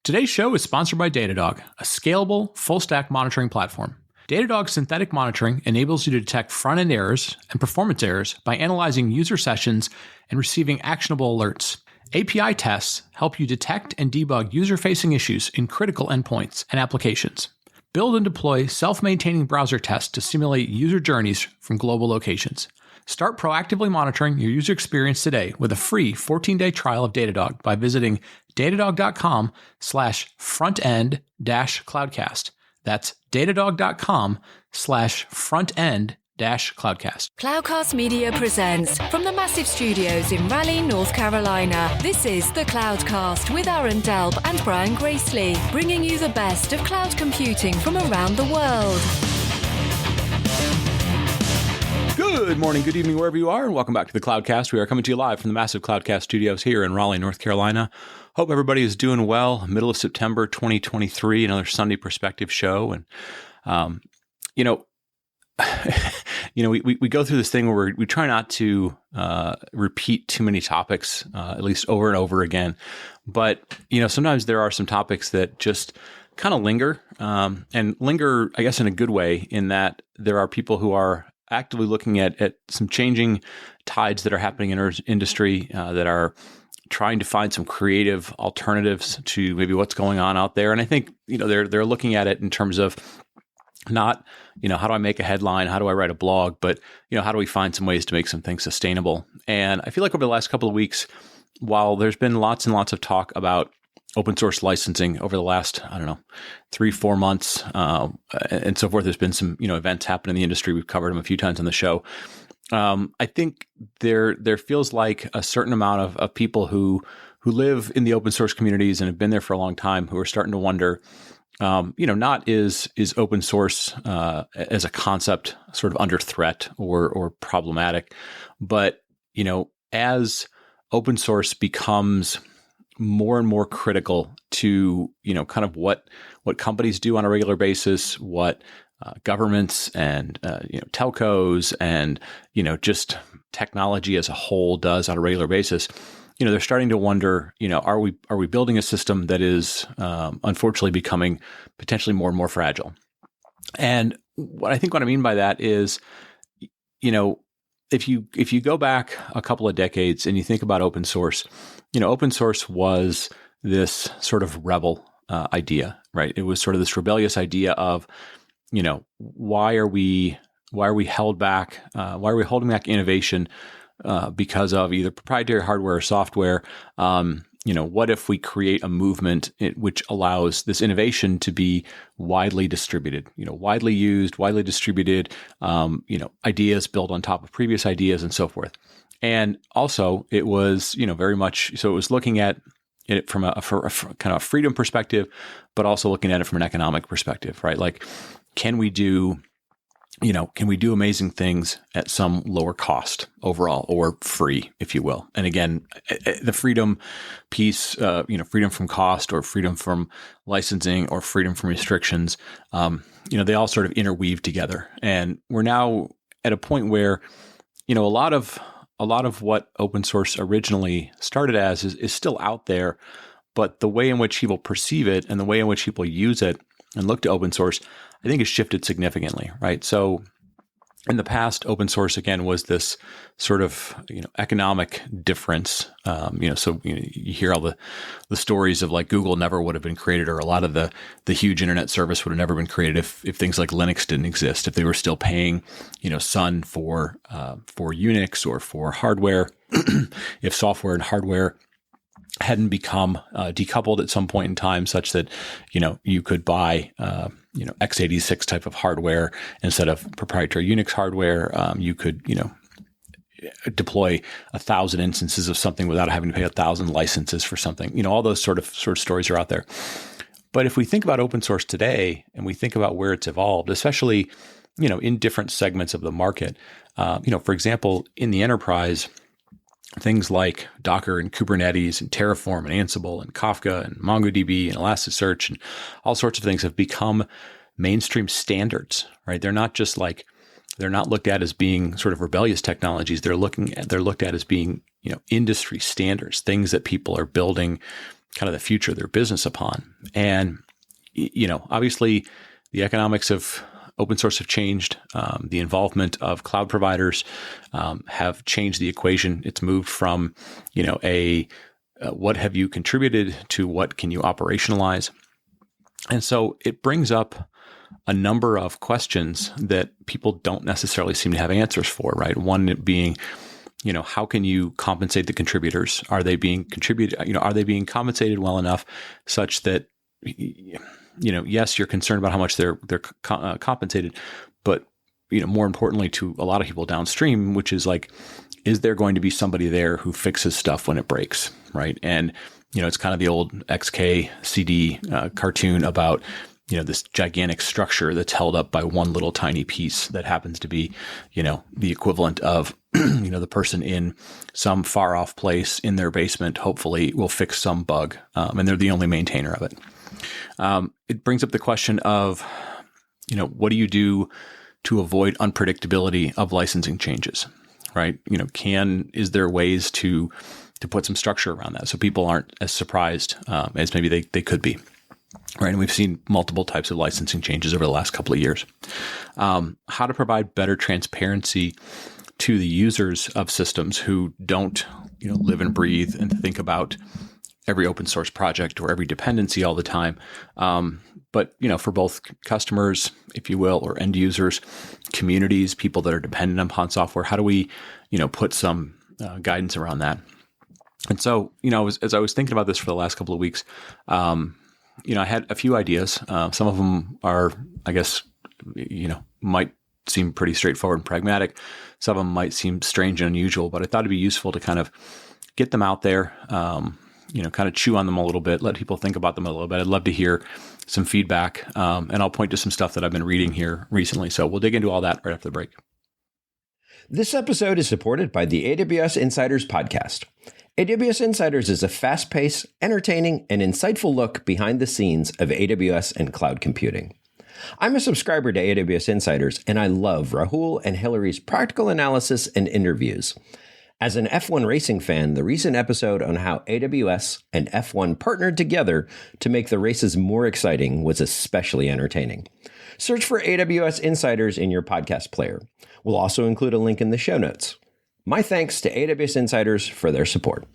Today's show is sponsored by Datadog, a scalable, full-stack monitoring platform. Datadog synthetic monitoring enables you to detect front-end errors and performance errors by analyzing user sessions and receiving actionable alerts. API tests help you detect and debug user-facing issues in critical endpoints and applications. Build and deploy self-maintaining browser tests to simulate user journeys from global locations. Start proactively monitoring your user experience today with a free 14-day trial of Datadog by visiting datadog.com/frontend-cloudcast. That's datadog.com/frontend-cloudcast. Cloudcast Media presents from the massive studios in Raleigh, North Carolina. This is the Cloudcast with Aaron Delp and Brian Gracely, bringing you the best of cloud computing from around the world. Good morning, good evening, wherever you are, and welcome back to the Cloudcast. We are coming to you live from the massive Cloudcast studios here in Raleigh, North Carolina. Hope everybody is doing well. Middle of September 2023, another Sunday Perspective show. And, we go through this thing where we try not to repeat too many topics, at least over and over again. But, sometimes there are some topics that just kind of linger, and linger, I guess, in a good way, in that there are people who are actively looking at some changing tides that are happening in our industry, that are trying to find some creative alternatives to maybe what's going on out there. And I think, they're looking at it in terms of not, how do I make a headline? How do I write a blog? But, how do we find some ways to make some things sustainable? And I feel like over the last couple of weeks, while there's been lots and lots of talk about open source licensing over the last, 3-4 months, and so forth. There's been some, events happen in the industry. We've covered them a few times on the show. I think there feels like a certain amount of people who live in the open source communities and have been there for a long time, who are starting to wonder, not is open source as a concept sort of under threat or problematic, but, as open source becomes more and more critical to, kind of what companies do on a regular basis, what governments and, telcos and, just technology as a whole does on a regular basis. They're starting to wonder, are we building a system that is unfortunately becoming potentially more and more fragile? And what I mean by that is, if you go back a couple of decades and you think about open source, open source was this sort of rebel idea, right? It was sort of this rebellious idea of, why are we held back? Why are we holding back innovation because of either proprietary hardware or software? What if we create a movement which allows this innovation to be widely distributed, widely used, widely distributed, ideas built on top of previous ideas and so forth. And also it was, very much, so it was looking at it from a kind of a freedom perspective, but also looking at it from an economic perspective, right? Like, can we do amazing things at some lower cost overall, or free, if you will? And again, the freedom piece, freedom from cost or freedom from licensing or freedom from restrictions, they all sort of interweave together. And we're now at a point where, a lot of what open source originally started as is still out there, but the way in which people perceive it and the way in which people use it and look to open source, I think, has shifted significantly, right? So in the past, open source, again, was this sort of, economic difference. You hear all the stories of like Google never would have been created, or a lot of the huge internet service would have never been created if things like Linux didn't exist, if they were still paying, Sun for Unix or for hardware, if software and hardware hadn't become decoupled at some point in time, such that, you could buy, x86 type of hardware instead of proprietary Unix hardware. You could, deploy 1,000 instances of something without having to pay 1,000 licenses for something. All those sort of stories are out there. But if we think about open source today and we think about where it's evolved, especially, in different segments of the market, for example, in the enterprise, things like Docker and Kubernetes and Terraform and Ansible and Kafka and MongoDB and ElasticSearch and all sorts of things have become mainstream standards, right? They're not looked at as being sort of rebellious technologies. They're looked at as being, industry standards, things that people are building, kind of the future of their business upon. And, obviously the economics of open source have changed. The involvement of cloud providers have changed the equation. It's moved from, what have you contributed to what can you operationalize? And so it brings up a number of questions that people don't necessarily seem to have answers for, right? One being, how can you compensate the contributors? Are they being are they being compensated well enough such that, yes, you're concerned about how much they're compensated, but, more importantly to a lot of people downstream, which is like, is there going to be somebody there who fixes stuff when it breaks, right? And, it's kind of the old XKCD cartoon about, this gigantic structure that's held up by one little tiny piece that happens to be, the equivalent of, the person in some far off place in their basement, hopefully will fix some bug. And they're the only maintainer of it. It brings up the question of, what do you do to avoid unpredictability of licensing changes, right? Is there ways to put some structure around that so people aren't as surprised as maybe they could be? Right. And we've seen multiple types of licensing changes over the last couple of years. How to provide better transparency to the users of systems who don't, live and breathe and think about every open source project or every dependency all the time. But, for both customers, if you will, or end users, communities, people that are dependent upon software, how do we, put some guidance around that? And so, as I was thinking about this for the last couple of weeks, I had a few ideas. Some of them are, I guess, might seem pretty straightforward and pragmatic. Some of them might seem strange and unusual, but I thought it'd be useful to kind of get them out there, kind of chew on them a little bit, let people think about them a little bit. I'd love to hear some feedback, and I'll point to some stuff that I've been reading here recently. So we'll dig into all that right after the break. This episode is supported by the AWS Insiders podcast. AWS Insiders is a fast-paced, entertaining, and insightful look behind the scenes of AWS and cloud computing. I'm a subscriber to AWS Insiders, and I love Rahul and Hillary's practical analysis and interviews. As an F1 racing fan, the recent episode on how AWS and F1 partnered together to make the races more exciting was especially entertaining. Search for AWS Insiders in your podcast player. We'll also include a link in the show notes. My thanks to AWS Insiders for their support.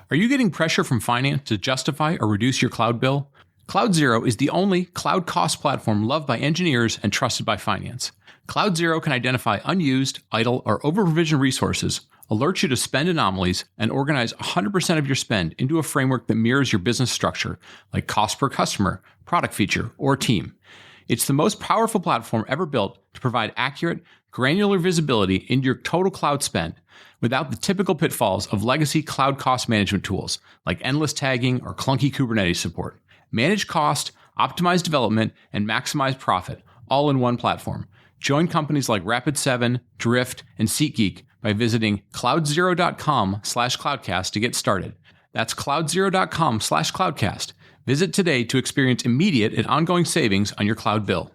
Are you getting pressure from finance to justify or reduce your cloud bill? CloudZero is the only cloud cost platform loved by engineers and trusted by finance. CloudZero can identify unused, idle, or over-provisioned resources, alert you to spend anomalies, and organize 100% of your spend into a framework that mirrors your business structure, like cost per customer, product feature, or team. It's the most powerful platform ever built to provide accurate, granular visibility into your total cloud spend without the typical pitfalls of legacy cloud cost management tools like endless tagging or clunky Kubernetes support. Manage cost, optimize development, and maximize profit, all in one platform. Join companies like Rapid7, Drift, and SeatGeek by visiting cloudzero.com/cloudcast to get started. That's cloudzero.com/cloudcast. Visit today to experience immediate and ongoing savings on your cloud bill.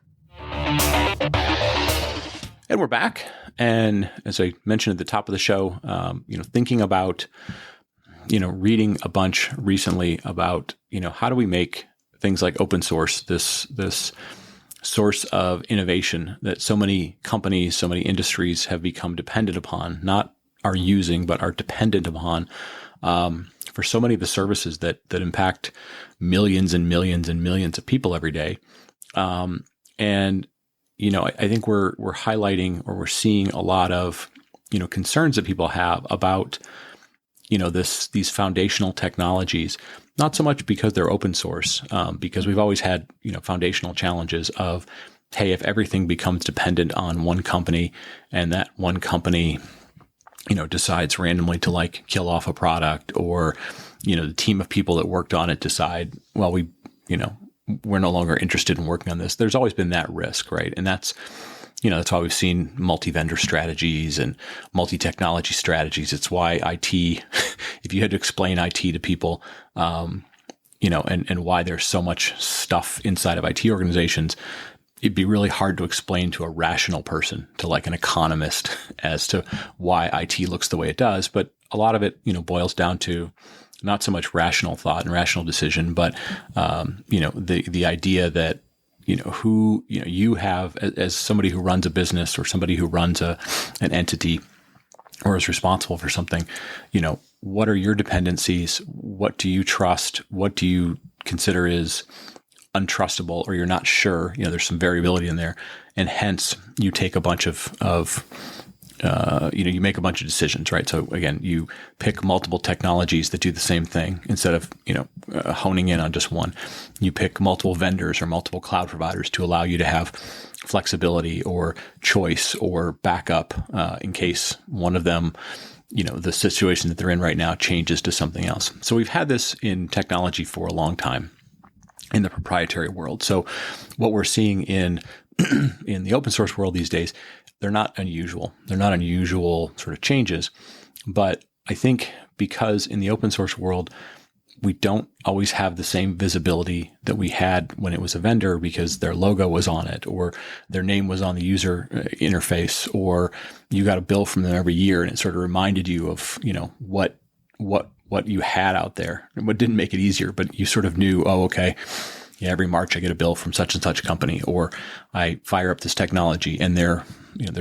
And we're back. And as I mentioned at the top of the show, thinking about, reading a bunch recently about, how do we make things like open source this source of innovation that so many companies, so many industries have become dependent upon, not are using, but are dependent upon, for so many of the services that impact millions and millions and millions of people every day. I think we're highlighting, or we're seeing a lot of, concerns that people have about, these foundational technologies, not so much because they're open source, because we've always had, foundational challenges of, hey, if everything becomes dependent on one company and that one company, decides randomly to kill off a product, or, the team of people that worked on it decide, well, we're no longer interested in working on this. There's always been that risk, right? And that's why we've seen multi-vendor strategies and multi-technology strategies. It's why IT, if you had to explain IT to people, and why there's so much stuff inside of IT organizations, it'd be really hard to explain to a rational person, to an economist, as to why IT looks the way it does. But a lot of it, boils down to not so much rational thought and rational decision, but, the idea that, who, you have as somebody who runs a business or somebody who runs an entity or is responsible for something, what are your dependencies? What do you trust? What do you consider is untrustable, or you're not sure? There's some variability in there, and hence you take a bunch of you make a bunch of decisions, right? So again, you pick multiple technologies that do the same thing instead of, honing in on just one. You pick multiple vendors or multiple cloud providers to allow you to have flexibility or choice or backup in case one of them, the situation that they're in right now changes to something else. So we've had this in technology for a long time in the proprietary world. So what we're seeing in the open source world these days, they're not unusual. They're not unusual sort of changes. But I think because in the open source world, we don't always have the same visibility that we had when it was a vendor because their logo was on it or their name was on the user interface, or you got a bill from them every year and it sort of reminded you of, what you had out there and what didn't make it easier, but you sort of knew, oh, okay, yeah, every March I get a bill from such and such company, or I fire up this technology and their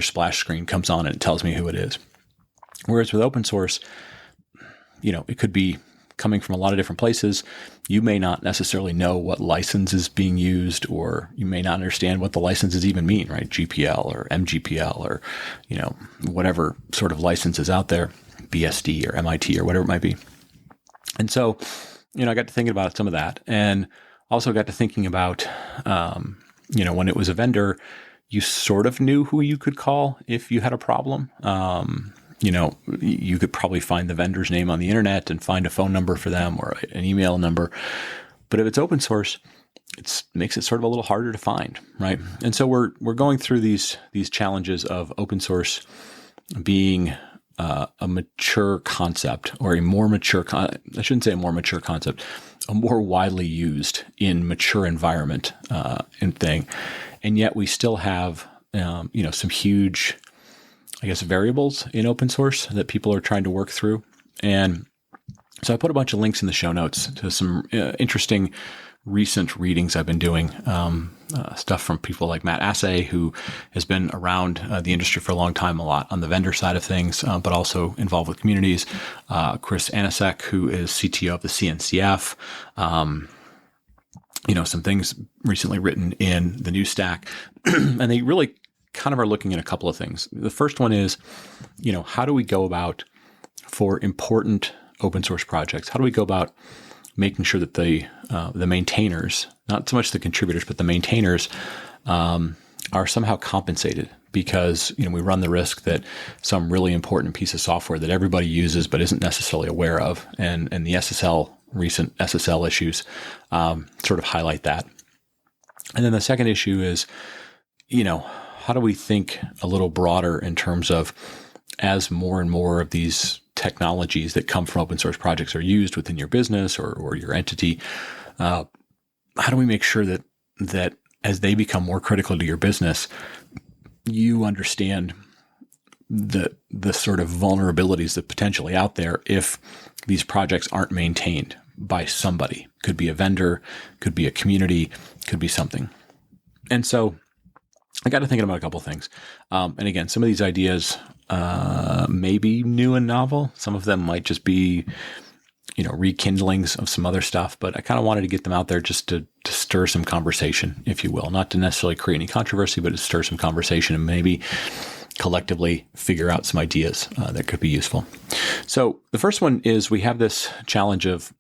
splash screen comes on and it tells me who it is. Whereas with open source, it could be coming from a lot of different places. You may not necessarily know what license is being used, or you may not understand what the licenses even mean, right? GPL or MGPL or, whatever sort of license is out there, BSD or MIT or whatever it might be. And so, I got to thinking about some of that, and also got to thinking about, when it was a vendor, you sort of knew who you could call if you had a problem. You could probably find the vendor's name on the internet and find a phone number for them or an email number. But if it's open source, it makes it sort of a little harder to find, right? And so we're going through these challenges of open source being a mature concept, or a more mature, I shouldn't say a more mature concept, a more widely used in mature environment and thing. And yet we still have, some huge, variables in open source that people are trying to work through. And so I put a bunch of links in the show notes to some interesting recent readings I've been doing, stuff from people like Matt Assay, who has been around the industry for a long time, a lot on the vendor side of things, but also involved with communities. Chris Anasek, who is CTO of the CNCF. Some things recently written in the New Stack, and they really kind of are looking at a couple of things. The first one is, how do we go about, for important open source projects, how do we go about making sure that the maintainers, not so much the contributors, but the maintainers are somehow compensated? Because, we run the risk that some really important piece of software that everybody uses but isn't necessarily aware of, and the recent SSL issues sort of highlight that. And then the second issue is, how do we think a little broader in terms of, as more and more of these technologies that come from open source projects are used within your business or your entity, how do we make sure that as they become more critical to your business, you understand the sort of vulnerabilities that potentially out there if these projects aren't maintained by somebody? Could be a vendor, could be a community, could be something. And so I got to thinking about a couple of things. And again, some of these ideas may be new and novel. Some of them might just be, rekindlings of some other stuff. But I kind of wanted to get them out there just to stir some conversation, if you will. Not to necessarily create any controversy, but to stir some conversation and maybe collectively figure out some ideas that could be useful. So the first one is, we have this challenge of,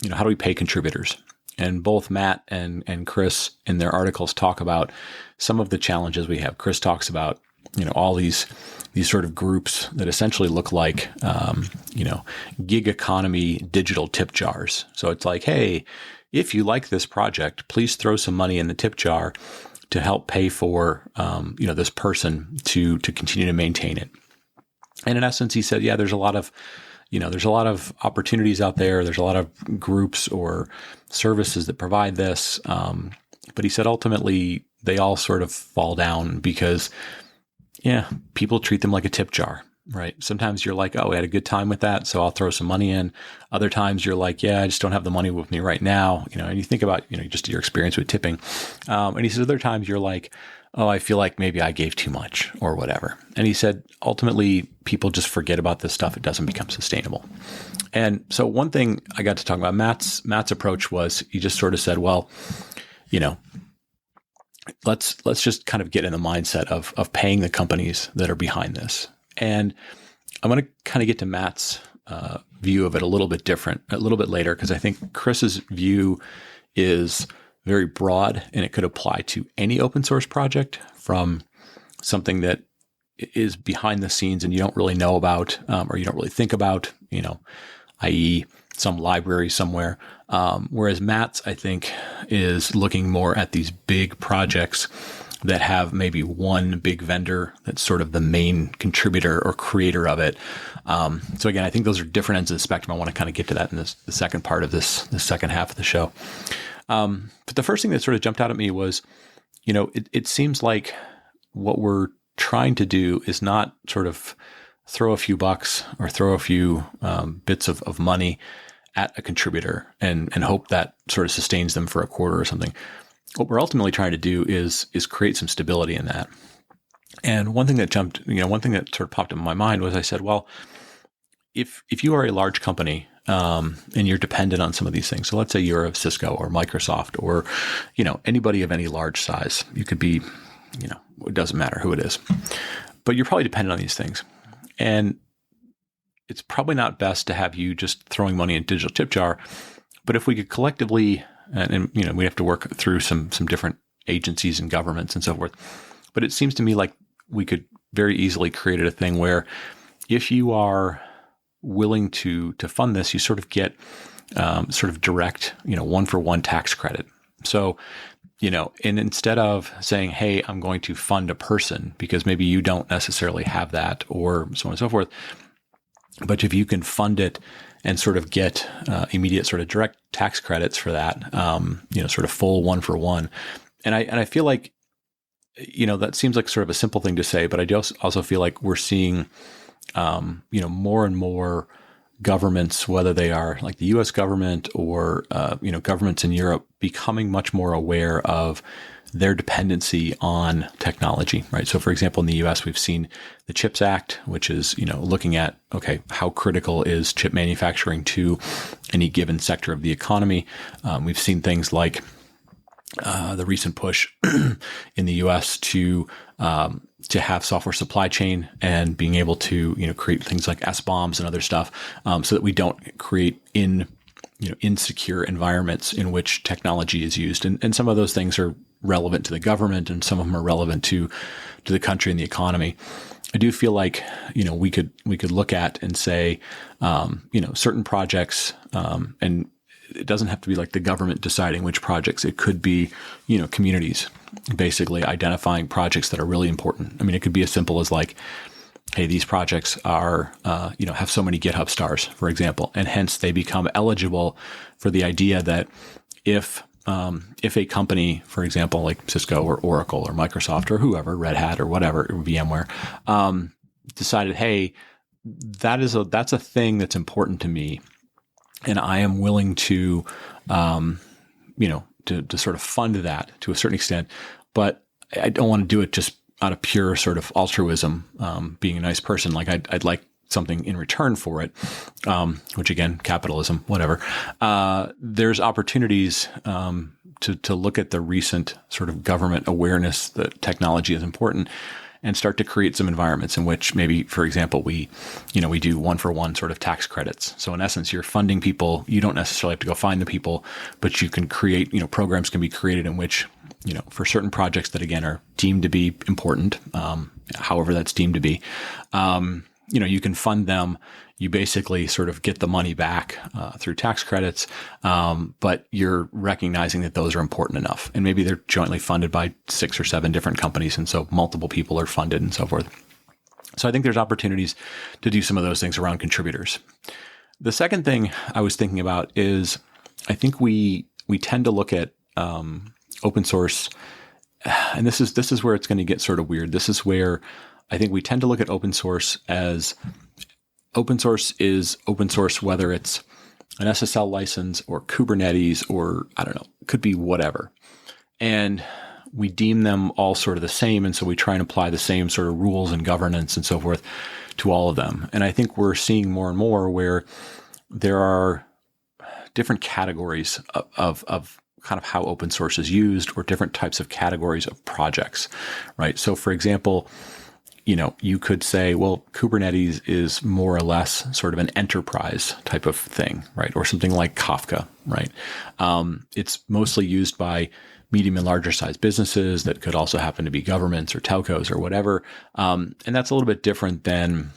how do we pay contributors? And both Matt and Chris in their articles talk about some of the challenges we have. Chris talks about, all these sort of groups that essentially look like, gig economy digital tip jars. So it's like, hey, if you like this project, please throw some money in the tip jar to help pay for, this person to continue to maintain it. And in essence, he said, yeah, there's a lot of opportunities out there. There's a lot of groups or services that provide this. But he said, ultimately, they all sort of fall down because, people treat them like a tip jar. right? Sometimes you're like, oh, I had a good time with that, so I'll throw some money in. Other times you're like, yeah, I just don't have the money with me right now. And you think about, just your experience with tipping. And he says other times you're like, oh, I feel like maybe I gave too much or whatever. And he said, ultimately, people just forget about this stuff. It doesn't become sustainable. And so one thing I got to talk about, Matt's approach was he just sort of said, well, let's just kind of get in the mindset of paying the companies that are behind this. And I'm going to kind of get to Matt's view of it a little bit different, a little bit later, because I think Chris's view is very broad and it could apply to any open source project, from something that is behind the scenes and you don't really know about, or you don't really think about, i.e. some library somewhere. Whereas Matt's, I think, is looking more at these big projects that have maybe one big vendor that's sort of the main contributor or creator of it. So again, I think those are different ends of the spectrum. I want to kind of get to that in the second part of the second half of the show. But the first thing that sort of jumped out at me was, it seems like what we're trying to do is not sort of throw a few bucks or throw a few bits of money at a contributor and hope that sort of sustains them for a quarter or something. What we're ultimately trying to do is create some stability in that. And one thing that sort of popped in my mind was I said, well, if you are a large company and you're dependent on some of these things, so let's say you're a Cisco or Microsoft or, anybody of any large size, you could be, it doesn't matter who it is, but you're probably dependent on these things. And it's probably not best to have you just throwing money in a digital tip jar. But if we could collectively, and we have to work through some different agencies and governments and so forth. But it seems to me like we could very easily create a thing where if you are willing to fund this, you sort of get sort of direct, 1-for-1 tax credit. So, and instead of saying, hey, I'm going to fund a person because maybe you don't necessarily have that or so on and so forth. But if you can fund it and sort of get immediate sort of direct tax credits for that, sort of full 1-for-1. And I feel like, that seems like sort of a simple thing to say, but I also feel like we're seeing, more and more governments, whether they are like the U.S. government or, governments in Europe, becoming much more aware of their dependency on technology, right? So for example, in the US, we've seen the CHIPS Act, which is, looking at, okay, how critical is chip manufacturing to any given sector of the economy? We've seen things like the recent push in the US to have software supply chain and being able to, create things like SBOMs and other stuff, so that we don't create insecure environments in which technology is used. And some of those things are relevant to the government and some of them are relevant to the country and the economy. I do feel like, we could look at and say, certain projects, and it doesn't have to be like the government deciding which projects. It could be, communities basically identifying projects that are really important. I mean, it could be as simple as like, hey, these projects are, have so many GitHub stars, for example, and hence they become eligible for the idea that if a company, for example, like Cisco or Oracle or Microsoft or whoever, Red Hat or whatever, or VMware, decided, hey, that's a thing that's important to me, and I am willing to, to sort of fund that to a certain extent, but I don't want to do it just out of pure sort of altruism, being a nice person. Like I'd like something in return for it, which again, capitalism, whatever. There's opportunities to look at the recent sort of government awareness that technology is important and start to create some environments in which maybe, for example, we do 1-for-1 sort of tax credits. So in essence, you're funding people. You don't necessarily have to go find the people, but you can create, programs can be created in which, for certain projects that again are deemed to be important, however that's deemed to be, you can fund them. You basically sort of get the money back through tax credits, but you're recognizing that those are important enough. And maybe they're jointly funded by 6 or 7 different companies, and so multiple people are funded and so forth. So I think there's opportunities to do some of those things around contributors. The second thing I was thinking about is I think we tend to look at open source, and this is where it's going to get sort of weird. This is where I think we tend to look at open source as open source is open source, whether it's an SSL license or Kubernetes or I don't know, could be whatever. And we deem them all sort of the same. And so we try and apply the same sort of rules and governance and so forth to all of them. And I think we're seeing more and more where there are different categories of kind of how open source is used, or different types of categories of projects, right? So for example, you could say, well, Kubernetes is more or less sort of an enterprise type of thing, right? Or something like Kafka, right? It's mostly used by medium and larger size businesses that could also happen to be governments or telcos or whatever. And that's a little bit different than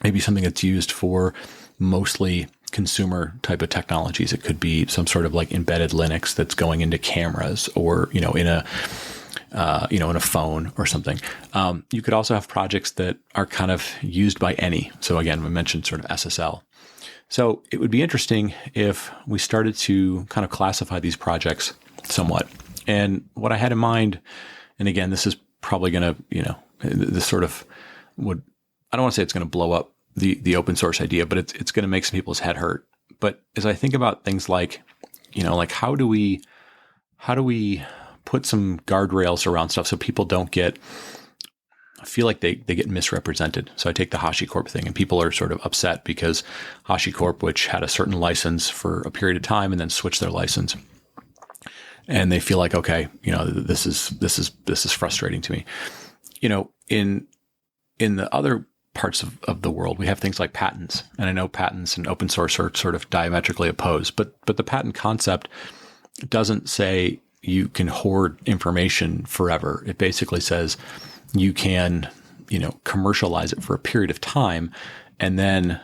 maybe something that's used for mostly consumer type of technologies. It could be some sort of like embedded Linux that's going into cameras, or, in a phone or something. You could also have projects that are kind of used by any. So again, we mentioned sort of SSL. So it would be interesting if we started to kind of classify these projects somewhat. And what I had in mind, and again, this is probably going to, this sort of would, I don't want to say it's going to blow up the open source idea, but it's going to make some people's head hurt. But as I think about things like, like how do we put some guardrails around stuff so people don't feel like they get misrepresented. So I take the HashiCorp thing, and people are sort of upset because HashiCorp, which had a certain license for a period of time and then switched their license, and they feel like, okay, this is frustrating to me. In the other parts of the world, we have things like patents, and I know patents and open source are sort of diametrically opposed, but the patent concept doesn't say you can hoard information forever. It basically says you can, commercialize it for a period of time, and then,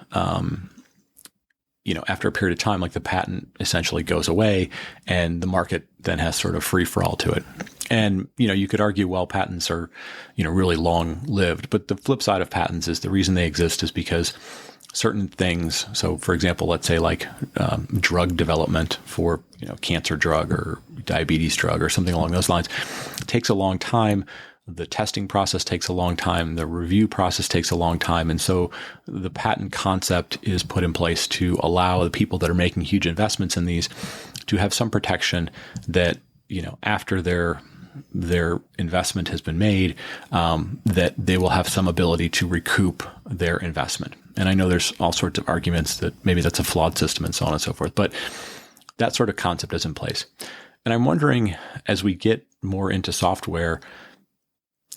after a period of time, like the patent essentially goes away, and the market then has sort of free for all to it. And, you could argue, well, patents are, really long lived, but the flip side of patents is the reason they exist is because certain things. So for example, let's say like drug development for, cancer drug or diabetes drug or something along those lines, it takes a long time. The testing process takes a long time. The review process takes a long time. And so the patent concept is put in place to allow the people that are making huge investments in these to have some protection that, after their investment has been made, that they will have some ability to recoup their investment. And I know there's all sorts of arguments that maybe that's a flawed system and so on and so forth, but that sort of concept is in place. And I'm wondering, as we get more into software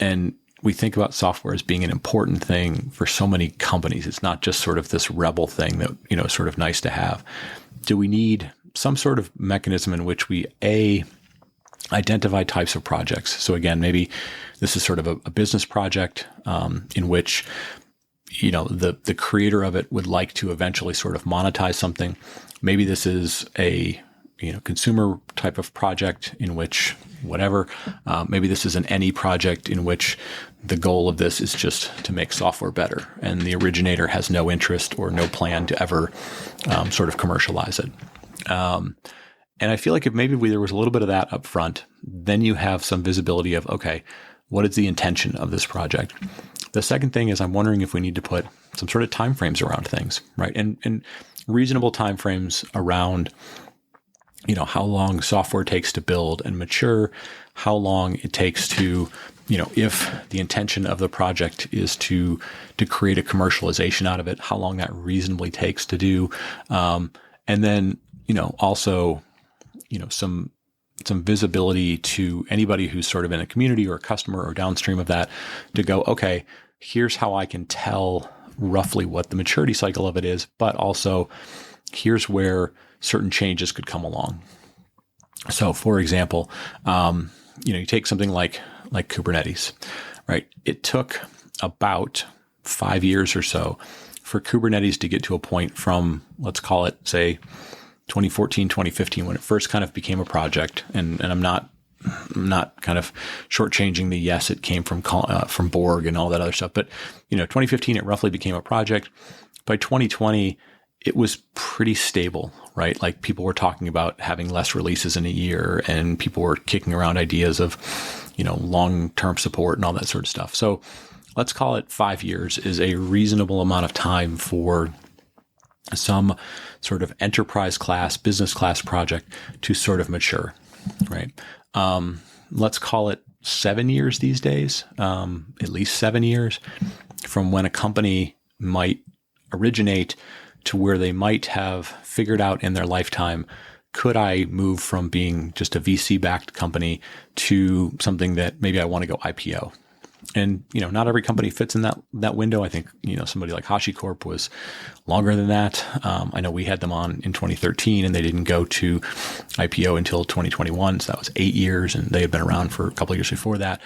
and we think about software as being an important thing for so many companies, it's not just sort of this rebel thing that, sort of nice to have. Do we need some sort of mechanism in which we, identify types of projects? So again, maybe this is sort of a business project in which, the creator of it would like to eventually sort of monetize something. Maybe this is a, consumer type of project in which whatever, maybe this is an any project in which the goal of this is just to make software better, and the originator has no interest or no plan to ever sort of commercialize it. And I feel like if maybe there was a little bit of that up front, then you have some visibility of, okay, what is the intention of this project? The second thing is I'm wondering if we need to put some sort of timeframes around things, right? And reasonable timeframes around, how long software takes to build and mature, how long it takes to, if the intention of the project is to create a commercialization out of it, how long that reasonably takes to do. And then, also, some visibility to anybody who's sort of in a community or a customer or downstream of that to go, okay, here's how I can tell roughly what the maturity cycle of it is, but also here's where certain changes could come along. So for example, you take something like Kubernetes, right? It took about 5 years or so for Kubernetes to get to a point from, let's call it, say, 2014, 2015, when it first kind of became a project. And I'm not kind of shortchanging the yes, it came from Borg and all that other stuff. But, 2015, it roughly became a project. By 2020, it was pretty stable, right? Like people were talking about having less releases in a year, and people were kicking around ideas of, long-term support and all that sort of stuff. So let's call it 5 years is a reasonable amount of time for some sort of enterprise class, business class project to sort of mature, right? Let's call it 7 years these days, at least 7 years from when a company might originate to where they might have figured out in their lifetime, could I move from being just a VC-backed company to something that maybe I want to go IPO? And, not every company fits in that window. I think, somebody like HashiCorp was longer than that. I know we had them on in 2013 and they didn't go to IPO until 2021. So that was 8 years and they had been around for a couple of years before that.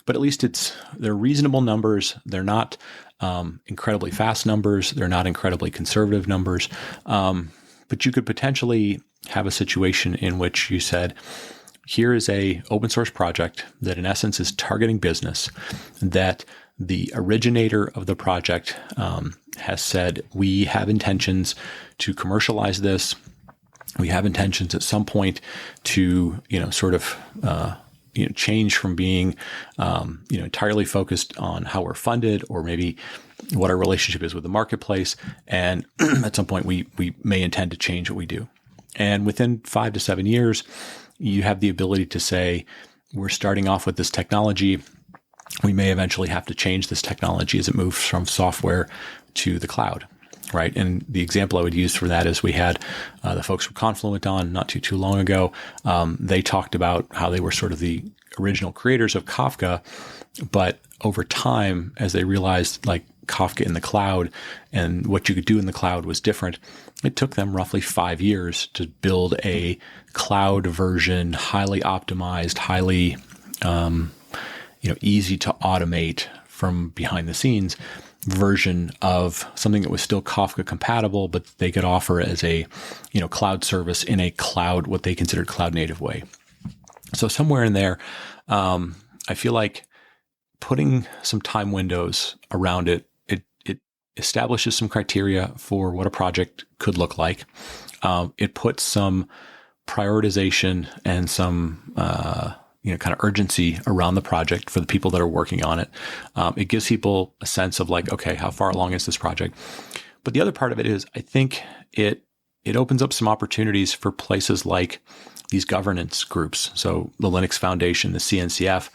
But at least they're reasonable numbers. They're not incredibly fast numbers. They're not incredibly conservative numbers. But you could potentially have a situation in which you said, here is a open source project that in essence is targeting business, that the originator of the project has said, we have intentions to commercialize this. We have intentions at some point to, change from being, entirely focused on how we're funded or maybe what our relationship is with the marketplace. And at some point we may intend to change what we do. And within 5 to 7 years, you have the ability to say, we're starting off with this technology. We may eventually have to change this technology as it moves from software to the cloud, right? And the example I would use for that is we had the folks from Confluent on not too long ago. They talked about how they were sort of the original creators of Kafka, but over time, as they realized like Kafka in the cloud and what you could do in the cloud was different, it took them roughly 5 years to build a cloud version, highly optimized, highly, easy to automate from behind the scenes version of something that was still Kafka compatible, but they could offer as a, cloud service in a cloud, what they considered cloud native way. So somewhere in there, I feel like putting some time windows around it establishes some criteria for what a project could look like. It puts some prioritization and some, kind of urgency around the project for the people that are working on it. It gives people a sense of like, okay, how far along is this project? But the other part of it is, I think it opens up some opportunities for places like these governance groups. So the Linux Foundation, the CNCF,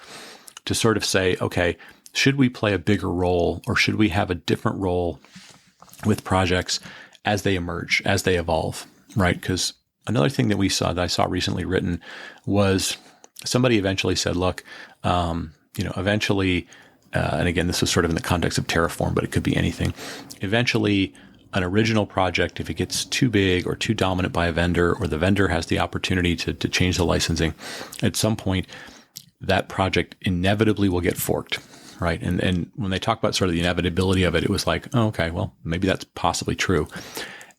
to sort of say, okay, should we play a bigger role or should we have a different role with projects as they emerge, as they evolve, right? Because another thing that I saw recently written was somebody eventually said, look, eventually, and again, this was sort of in the context of Terraform, but it could be anything. Eventually, an original project, if it gets too big or too dominant by a vendor, or the vendor has the opportunity to change the licensing, at some point, that project inevitably will get forked. Right. And when they talk about sort of the inevitability of it, it was like, oh, okay, well, maybe that's possibly true.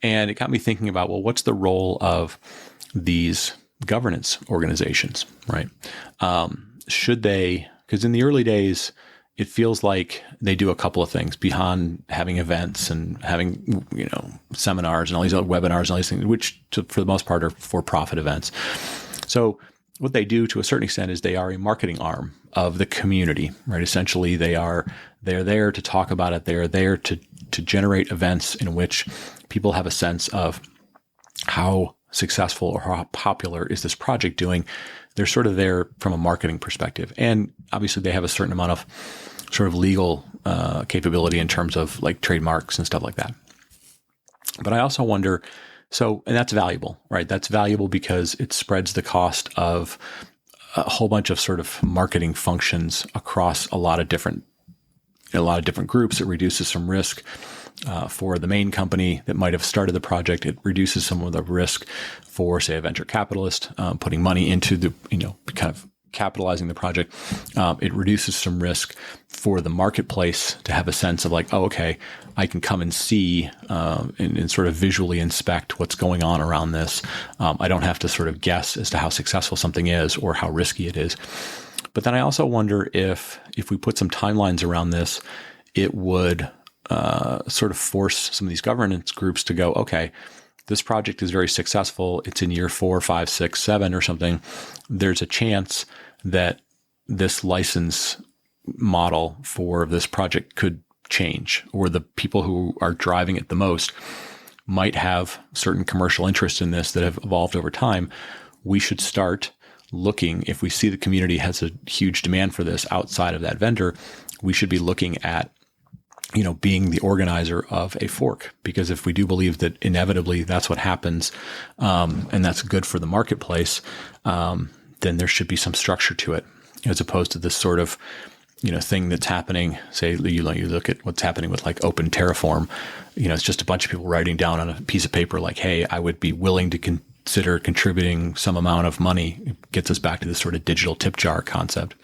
And it got me thinking about, well, what's the role of these governance organizations, right? Should they, because in the early days, it feels like they do a couple of things beyond having events and having, seminars and all these other webinars and all these things, which for the most part are for-profit events. So what they do to a certain extent is they are a marketing arm of the community, right? Essentially, they're there to talk about it. They're there to generate events in which people have a sense of how successful or how popular is this project doing. They're sort of there from a marketing perspective. And obviously they have a certain amount of sort of legal capability in terms of like trademarks and stuff like that. But I also wonder, and that's valuable, right? That's valuable because it spreads the cost of a whole bunch of sort of marketing functions across a lot of different groups. It reduces some risk for the main company that might have started the project. It reduces some of the risk for, say, a venture capitalist putting money into the, kind of capitalizing the project. It reduces some risk for the marketplace to have a sense of like, oh, okay, I can come and see and sort of visually inspect what's going on around this. I don't have to sort of guess as to how successful something is or how risky it is. But then I also wonder if we put some timelines around this, it would sort of force some of these governance groups to go, okay, this project is very successful. It's in year 4, 5, 6, 7 or something. There's a chance that this license model for this project could change, or the people who are driving it the most might have certain commercial interests in this that have evolved over time, we should start looking, if we see the community has a huge demand for this outside of that vendor, we should be looking at, being the organizer of a fork. Because if we do believe that inevitably that's what happens, and that's good for the marketplace, then there should be some structure to it, as opposed to this sort of, thing that's happening. Say you look at what's happening with like Open Terraform, it's just a bunch of people writing down on a piece of paper like, hey, I would be willing to consider contributing some amount of money. It gets us back to this sort of digital tip jar concept.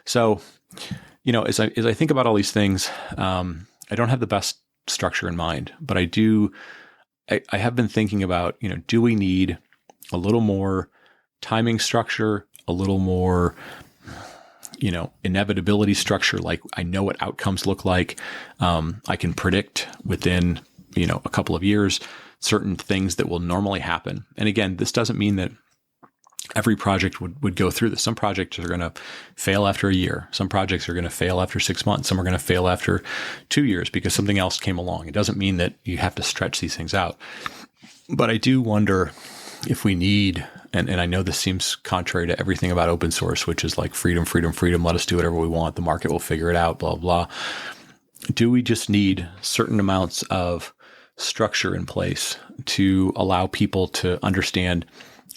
So, as I think about all these things, I don't have the best structure in mind, but I have been thinking about, do we need a little more timing structure, a little more, inevitability structure? Like, I know what outcomes look like. I can predict within, a couple of years, certain things that will normally happen. And again, this doesn't mean that every project would go through this. Some projects are going to fail after a year. Some projects are going to fail after 6 months. Some are going to fail after 2 years because something else came along. It doesn't mean that you have to stretch these things out. But I do wonder if we need, and I know this seems contrary to everything about open source, which is like freedom, freedom, freedom. Let us do whatever we want. The market will figure it out, blah, blah. Do we just need certain amounts of structure in place to allow people to understand,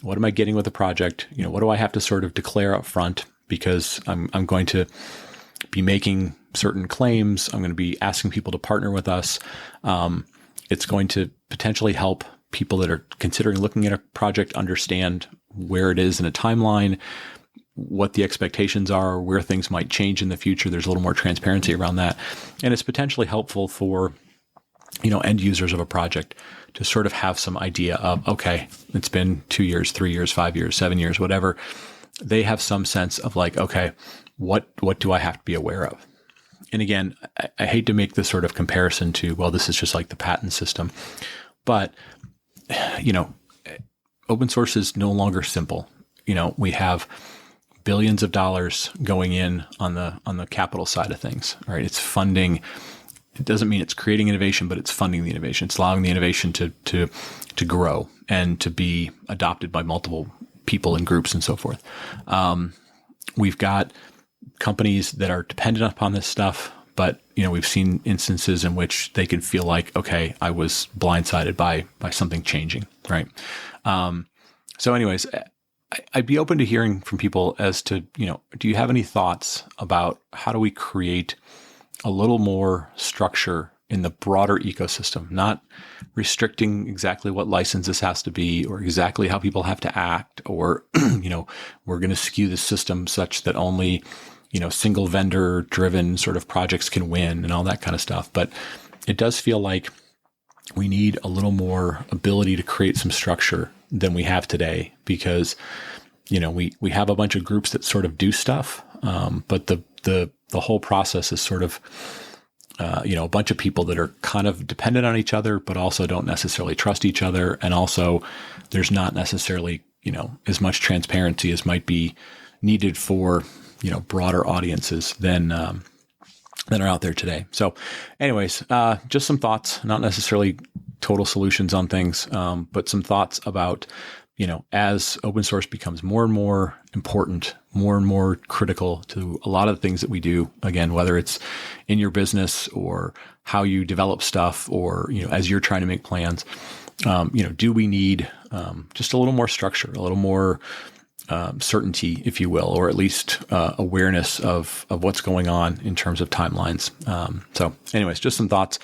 what am I getting with the project? What do I have to sort of declare up front? Because I'm going to be making certain claims. I'm going to be asking people to partner with us. It's going to potentially help people that are considering looking at a project understand where it is in a timeline, what the expectations are, where things might change in the future. There's a little more transparency around that. And it's potentially helpful for, end users of a project to sort of have some idea of, okay, it's been 2 years, 3 years, 5 years, 7 years, whatever. They have some sense of like, okay, what do I have to be aware of? And again, I hate to make this sort of comparison to, well, this is just like the patent system, but open source is no longer simple. We have billions of dollars going in on the capital side of things, right? It's funding. It doesn't mean it's creating innovation, but it's funding the innovation. It's allowing the innovation to grow and to be adopted by multiple people and groups and so forth. We've got companies that are dependent upon this stuff, but we've seen instances in which they can feel like, okay, I was blindsided by something changing, right? So anyways, I'd be open to hearing from people as to, do you have any thoughts about how do we create a little more structure in the broader ecosystem, not restricting exactly what license this has to be or exactly how people have to act, or, we're going to skew the system such that only, single vendor driven sort of projects can win and all that kind of stuff. But it does feel like we need a little more ability to create some structure than we have today, because, we have a bunch of groups that sort of do stuff. But the whole process is sort of, a bunch of people that are kind of dependent on each other, but also don't necessarily trust each other. And also there's not necessarily, as much transparency as might be needed for, broader audiences than are out there today. So anyways, just some thoughts, not necessarily total solutions on things, but some thoughts about, as open source becomes more and more important, more and more critical to a lot of the things that we do, again, whether it's in your business or how you develop stuff, or, as you're trying to make plans, do we need just a little more structure, a little more certainty, if you will, or at least awareness of what's going on in terms of timelines. So anyways, just some thoughts.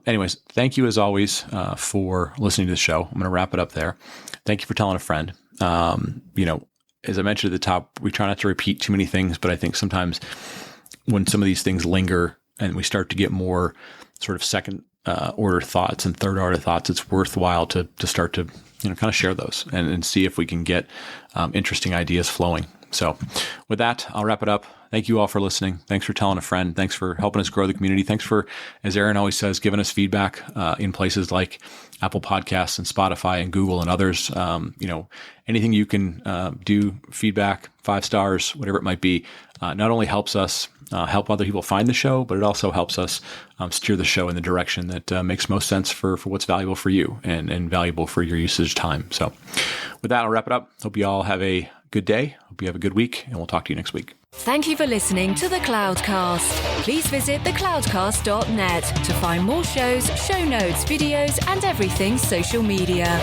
Anyways, thank you as always for listening to the show. I'm going to wrap it up there. Thank you for telling a friend. As I mentioned at the top, we try not to repeat too many things, but I think sometimes when some of these things linger and we start to get more sort of second order thoughts and third order thoughts, it's worthwhile to start to kind of share those and see if we can get interesting ideas flowing. So with that, I'll wrap it up. thank you all for listening. Thanks for telling a friend. Thanks for helping us grow the community. Thanks for, as Aaron always says, giving us feedback in places like Apple Podcasts and Spotify and Google and others. Anything you can do, feedback, 5 stars, whatever it might be, not only helps us help other people find the show, but it also helps us steer the show in the direction that makes most sense for what's valuable for you and valuable for your usage time. So with that, I'll wrap it up. Hope you all have a good day. Hope you have a good week, and we'll talk to you next week. Thank you for listening to The Cloudcast. Please visit thecloudcast.net to find more shows, show notes, videos, and everything social media.